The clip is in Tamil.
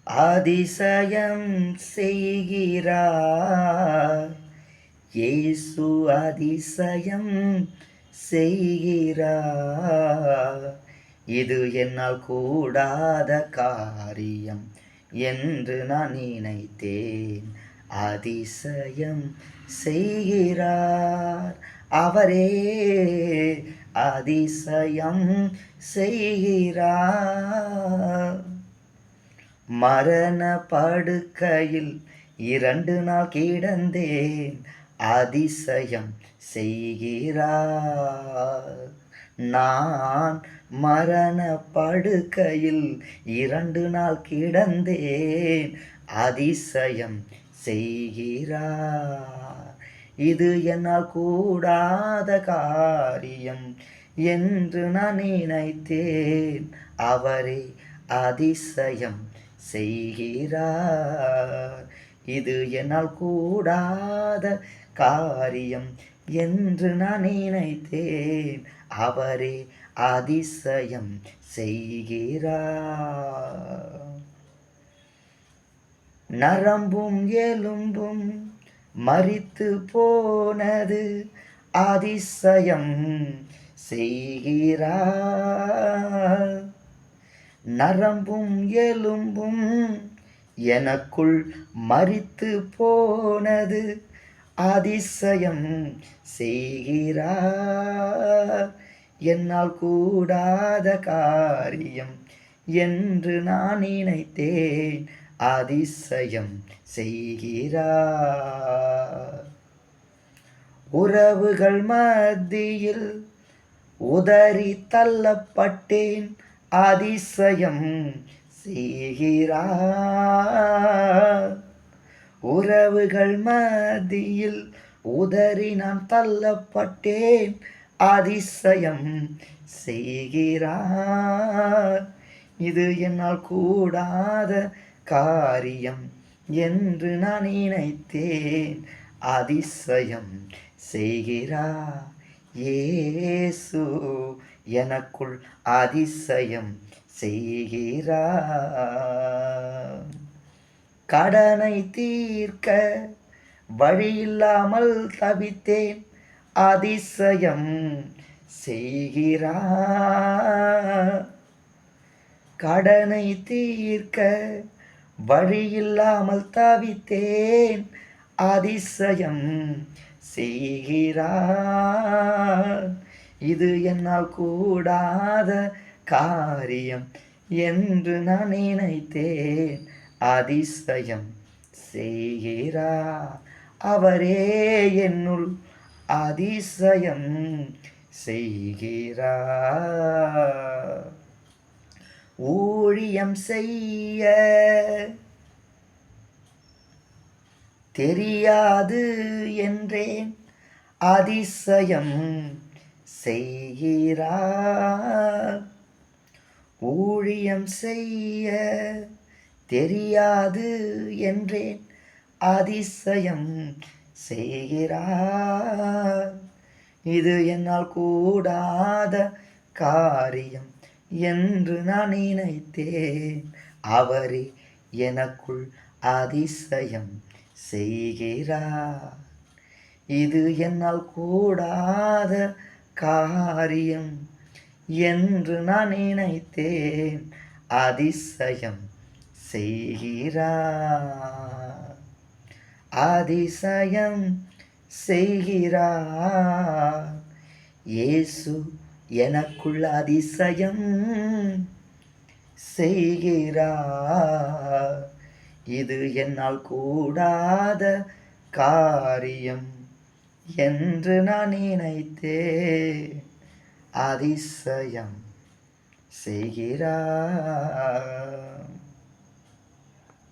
அதிசயம் செய்கிறார். இயேசு அதிசயம் செய்கிறார். இது என்னால் கூடாத காரியம் என்று நான் நினைத்தேன். அதிசயம் செய்கிறார். அவரே அதிசயம் செய்கிறார். மரண படுக்கையில் 2 நாள் கிடந்தேன். அதிசயம் செய்கிறார். நான் மரண படுக்கையில் 2 நாள் கிடந்தேன். அதிசயம் செய்கிறார். இது என்னால் கூடாத காரியம் என்று நான் நினைத்தேன். அவரே அதிசயம் செய்கிறார். இது என்னால் கூடாத காரியம் என்று நான் நினைத்தேன். அவரே அதிசயம் செய்கிறார். நரம்பும் எலும்பும் மரித்து போனது அதிசயம் செய்கிறார். நரம்பும் எலும்பும் எனக்குள் மரித்து போனது அதிசயம் செய்கிறார். என்னால் கூடாத காரியம் என்று நான் நினைத்தேன். அதிசயம் செய்கிறார். உறவுகள் மத்தியில் உதறி தள்ளப்பட்டேன். அதிசயம் செய்கிறார். உறவுகள் மத்தியில் உதறி நான் தள்ளப்பட்டேன். அதிசயம் செய்கிறார். இது என்னால் கூடாத காரியம் என்று நான் நினைத்தேன். அதிசயம் செய்கிறார். இயேசு எனக்குள் அதிசயம் செய்கிறார். கடனை தீர்க்க வழியில்லாமல் தவித்தேன். அதிசயம் செய்கிறார். கடனை தீர்க்க வழியில்லாமல் தவித்தேன். அதிசயம் செய்கிறார். இது என்னால் கூடாத காரியம் என்று நான் நினைத்தேன். அதிசயம் செய்கிறார். அவரே என்னுள் அதிசயம் செய்கிறார். ஊழியம் செய்ய தெரியாது என்றேன். அதிசயம் செய்கிறார். ஊழியம் செய்ய தெரியாது என்றேன். அதிசயம் செய்கிறார். இது என்னால் கூடாத காரியம் என்று நான் நினைத்தேன். அவரே எனக்குள் அதிசயம் செய்கிறார். இது என்னால் கூடாத காரியம் என்று நான் நினைத்தேன். அதிசயம் செய்கிறார். அதிசயம் செய்கிறார். இயேசு எனக்குள் அதிசயம் செய்கிறார். இது என்னால் கூடாத காரியம் என்று நான் நினைத்தேன். அதிசயம் செய்கிறார்.